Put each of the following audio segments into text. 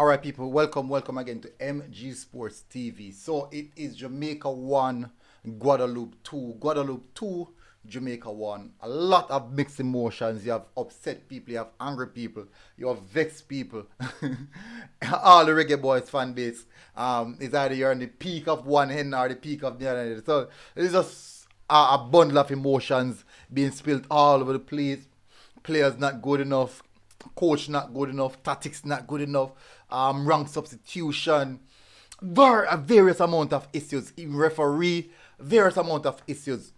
Alright people, welcome again to MG Sports TV. So it is Jamaica 1, Guadeloupe 2. Guadeloupe 2, Jamaica 1. A lot of mixed emotions. You have upset people, you have angry people, you have vexed people. All the Reggae Boys fan base is either you're on the peak of one end or the peak of the other. So it's just a bundle of emotions being spilled all over the place. Players not good enough, coach not good enough, tactics not good enough, wrong substitution, various amount of issues, referee, various amount of issues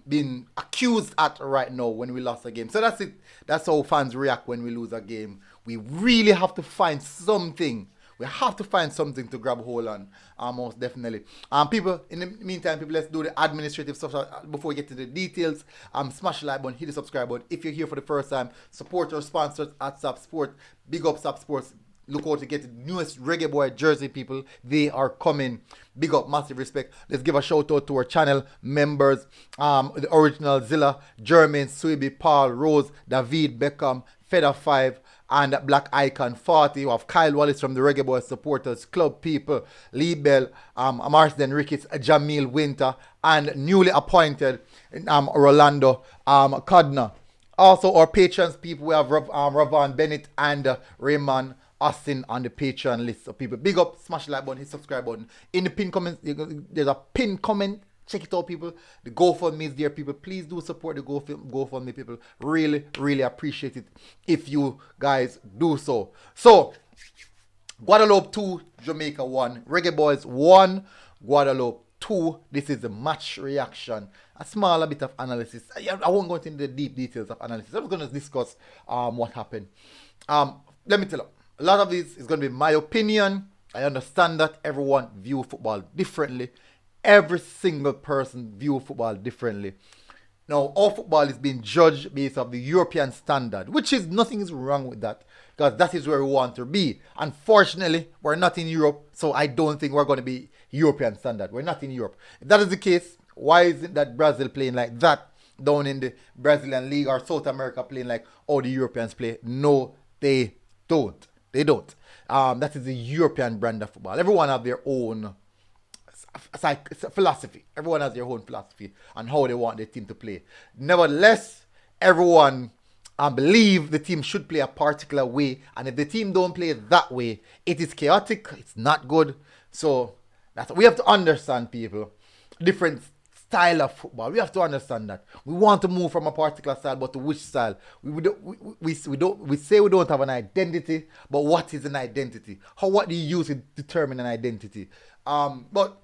being accused at right now when we lost a game. So that's it. That's how fans react when we lose a game. We really have to find something. We have to find something to grab hold on, most definitely. People, in the meantime, people, let's do the administrative stuff before we get to the details. Smash the like button, hit the subscribe button. If you're here for the first time, support our sponsors at Sap Sport. Big up Sap Sports. Look out to get the newest Reggae Boy jersey, people. They are coming. Big up, massive respect. Let's give a shout out to our channel members. The original Zilla, Jermaine, Sweeby, Paul, Rose, David, Beckham, Feather 5, and Black Icon 40. You have Kyle Wallace from the Reggae Boys Supporters Club people, Lee Bell, Marsden Ricketts, Jamil Winter, and newly appointed Rolando Codner. Also, our patrons people, we have Ravon Bennett and Raymond Austin on the Patreon list of people. Big up, smash the like button, hit subscribe button. In the pin comment, there's a pin comment. Check it out, people. The GoFundMe is there, people. Please do support the GoFundMe, people. Really, really appreciate it if you guys do so. So, Guadeloupe 2, Jamaica 1. Reggae Boys 1, Guadeloupe 2. This is the match reaction. A smaller bit of analysis. I won't go into the deep details of analysis. I'm going to discuss what happened. Let me tell you, a lot of this is going to be my opinion. I understand that everyone views football differently. Every single person views football differently. Now, all football is being judged based on the European standard, which is nothing is wrong with that, because that is where we want to be. Unfortunately, we're not in Europe, so I don't think we're going to be European standard. We're not in Europe. If that is the case, why is it that Brazil playing like that down in the Brazilian league, or South America playing like all the Europeans play? No, they don't. They don't. That is the European brand of football. Everyone have their own philosophy. Everyone has their own philosophy on how they want their team to play. Nevertheless, everyone believe the team should play a particular way, and if the team don't play that way, it is chaotic. It's not good. So we have to understand, people, different style of football. We have to understand that we want to move from a particular style, but to which style? We say we don't have an identity, but what is an identity? What do you use to determine an identity? But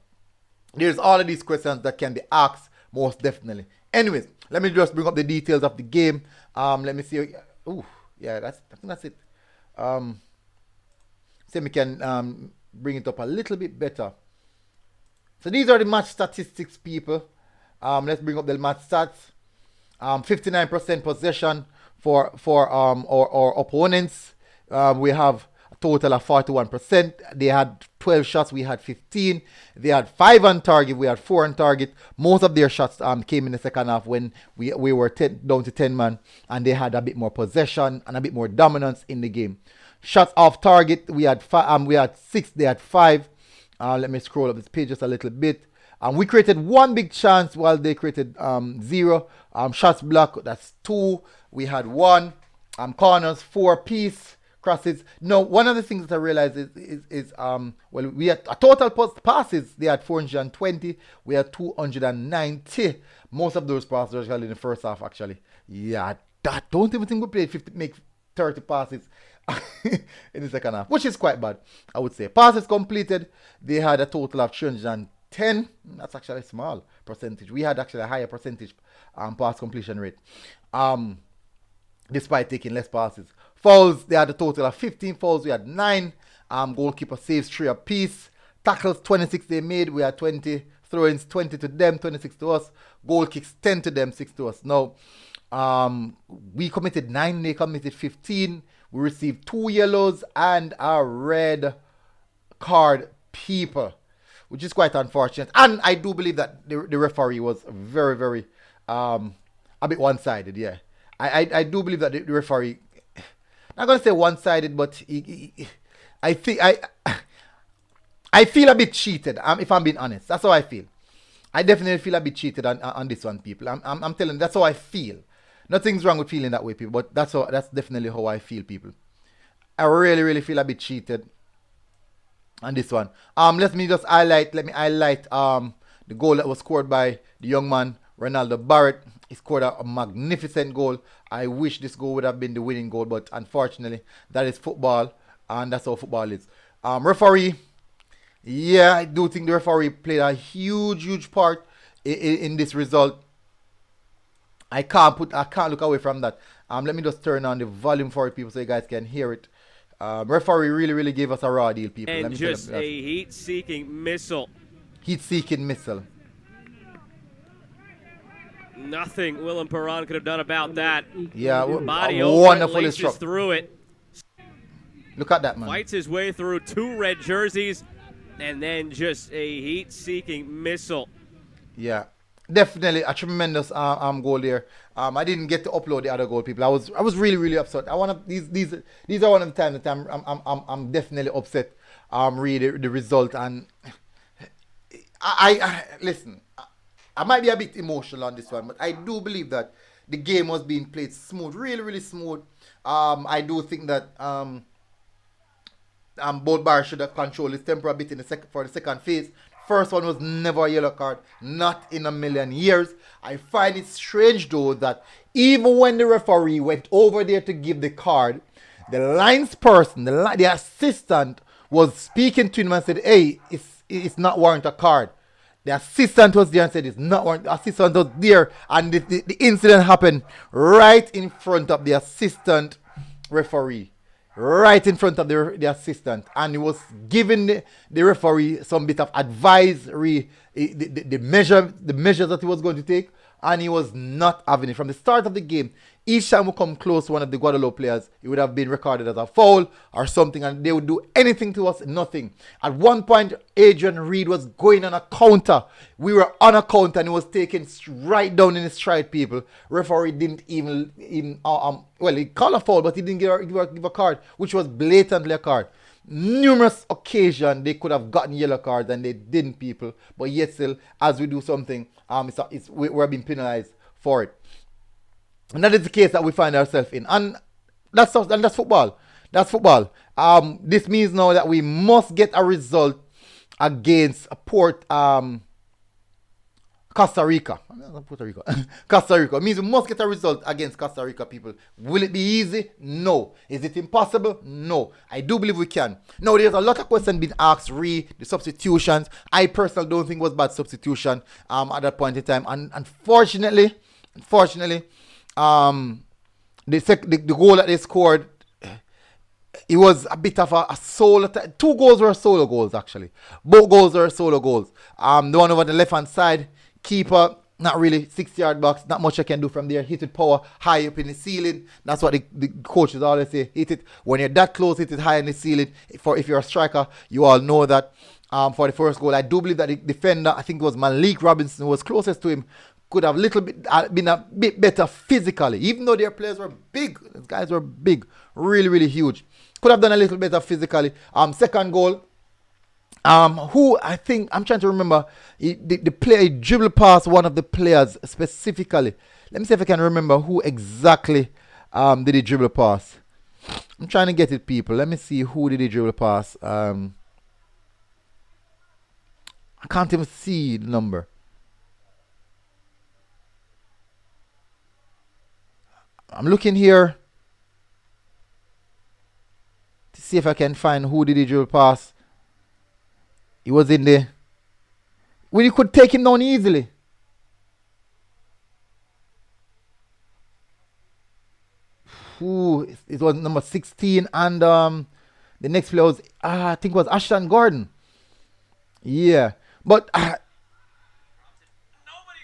there's all of these questions that can be asked, most definitely. Anyways, let me just bring up the details of the game. Let me see. Oh, yeah, I think that's it. See, we can bring it up a little bit better. So these are the match statistics, people. Let's bring up the match stats. 59% possession for our opponents. We have a total of 41%. They had 12 shots, we had 15. They had 5 on target, we had 4 on target. Most of their shots came in the second half when we were down to 10 man, and they had a bit more possession and a bit more dominance in the game. Shots off target, we had 6, they had 5. Let me scroll up this page just a little bit. We created 1 big chance while they created 0. Shots blocked, that's 2. We had 1. Corners, 4 piece. Crosses. No, one of the things that I realized is well, we had a total passes. They had 420. We had 290. Most of those passes were in the first half, actually. Yeah, that don't even think we played 50, make 30 passes in the second half, which is quite bad, I would say. Passes completed, they had a total of 310. That's actually a small percentage. We had actually a higher percentage pass completion rate, despite taking less passes. Fouls, they had a total of 15 fouls. We had 9. Goalkeeper saves 3 apiece. Tackles, 26 they made. We had 20. Throw-ins, 20 to them, 26 to us. Goal kicks, 10 to them, 6 to us. Now, we committed 9. They committed 15. We received 2 yellows and a red card, people, which is quite unfortunate. And I do believe that the referee was very, very a bit one-sided, yeah. I do believe that the referee, I'm not going to say one-sided, but I think I feel a bit cheated. If I'm being honest, that's how I feel. I definitely feel a bit cheated on this one, people. I'm telling you, that's how I feel. Nothing's wrong with feeling that way, people. But that's definitely how I feel, people. I really, really feel a bit cheated on this one. Let me highlight the goal that was scored by the young man Ronaldo Barrett. He scored a magnificent goal. I wish this goal would have been the winning goal, but unfortunately, that is football, and that's how football is. Referee, yeah, I do think the referee played a huge part in this result. I can't look away from that. Let me just turn on the volume for it, people, so you guys can hear it. Referee really gave us a raw deal, people. And just a heat-seeking missile. Heat-seeking missile. Nothing Willem Perron could have done about that. Yeah, body wonderfully struck through it. Look at that, man. Fights his way through 2 red jerseys, and then just a heat-seeking missile. Yeah, definitely a tremendous goal there. I didn't get to upload the other goal, people. I was really upset. These are one of the times that I'm definitely upset. Read the result, and I listen. I might be a bit emotional on this one, but I do believe that the game was being played smooth, really smooth. I do think that both Bar should have controlled his temper a bit for the second phase. First one was never a yellow card, not in a million years. I find it strange though that even when the referee went over there to give the card, the lines person, the assistant was speaking to him and said, "Hey, it's not warrant a card." The assistant was there and said it's not warrant. The assistant was there, and the incident happened right in front of the assistant referee. Right in front of the assistant, and he was giving the referee some bit of advisory, the measures that he was going to take, and he was not having it. From the start of the game, each time we come close to one of the Guadeloupe players, it would have been recorded as a foul or something, and they would do anything to us, nothing. At one point, Adrian Reed was going on a counter. We were on a counter, and he was taken right down in his stride, people. Referee didn't even well, he called a foul, but he didn't give a card, which was blatantly a card. Numerous occasions they could have gotten yellow cards and they didn't, people. But yet still, as we do something, we're being penalized for it. And that is the case that we find ourselves in. And that's football. That's football. This means now that we must get a result against Costa Rica. Costa Rica. It means we must get a result against Costa Rica, people. Will it be easy? No. Is it impossible? No. I do believe we can. Now, there's a lot of questions being asked the substitutions. I personally don't think it was bad substitution at that point in time. And unfortunately, the goal that they scored, it was a bit of a solo. 2 goals were solo goals, actually. Both goals were solo goals. The one over the left-hand side, keeper, not really 6-yard box, not much I can do from there. Hit it power high up in the ceiling. That's what the coaches always say. Hit it when you're that close, hit it high in the ceiling. If you're a striker, you all know that. For the first goal, I do believe that the defender, I think it was Malik Robinson, who was closest to him, could have been a bit better physically, even though their players were big. These guys were big, really huge. Could have done a little better physically. Second goal, who I think, I'm trying to remember, the player dribble past one of the players specifically. Let me see if I can remember who exactly did he dribble pass. I'm trying to get it, people. Let me see who did he dribble pass. I can't even see the number. I'm looking here to see if I can find who did he dribble pass. He was in the... Well, you could take him down easily. It was number 16, and the next player was, I think it was Ashton Gordon. Yeah, but Nobody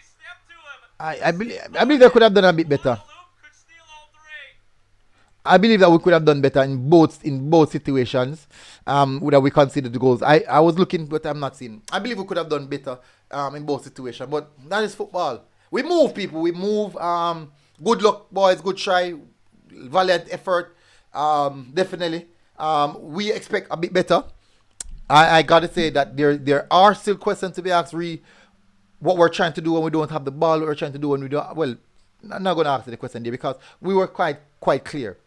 stepped to him. I believe they could have done a bit better. I believe that we could have done better in both situations. That we considered the goals. I was looking, but I'm not seeing. I believe we could have done better in both situations. But that is football. We move, people. We move. Good luck, boys. Good try. Valiant effort. Definitely. We expect a bit better. I gotta say that there are still questions to be asked. What we're trying to do when we don't have the ball, what we're trying to do when we don't. Well, I'm not gonna ask the question there because we were quite clear.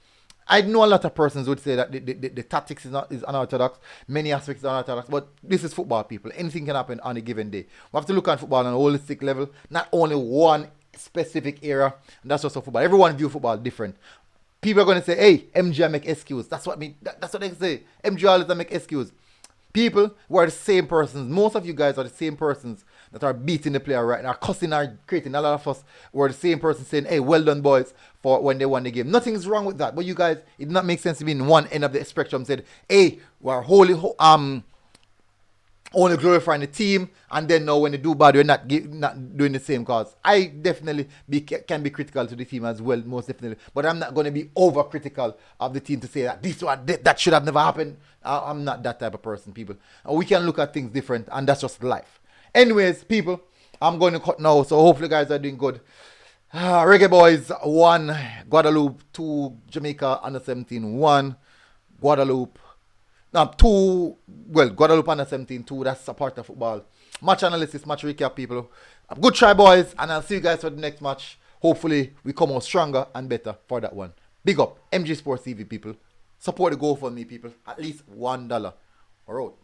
I know a lot of persons would say that the tactics is unorthodox, many aspects are unorthodox, but this is football, people. Anything can happen on a given day. We have to look at football on a holistic level, not only one specific era. And that's also football. Everyone view football different. People are going to say, "Hey, MJ make excuse." That's what they say. MJ always make excuse. People who are the same persons. Most of you guys are the same persons that are beating the player right now, cussing, are creating. A lot of us were the same person saying, "Hey, well done, boys," for when they won the game. Nothing's wrong with that. But you guys, it did not make sense to be in one end of the spectrum. Said, "Hey, we're only glorifying the team," and then now when they do bad, we're not doing the same. Cause I definitely can be critical to the team as well, most definitely. But I'm not going to be over critical of the team to say that that should have never happened. I'm not that type of person, people. We can look at things different, and that's just life. Anyways, people, I'm going to cut now. So hopefully, you guys are doing good. Reggae Boyz 1, Guadeloupe 2, Jamaica U17 1, Guadeloupe. Guadeloupe U17 2. That's a part of football. Match analysis, match recap, people. Good try, boys, and I'll see you guys for the next match. Hopefully, we come out stronger and better for that one. Big up, MG Sports TV, people. Support the GoFundMe, people. At least $1. We're out.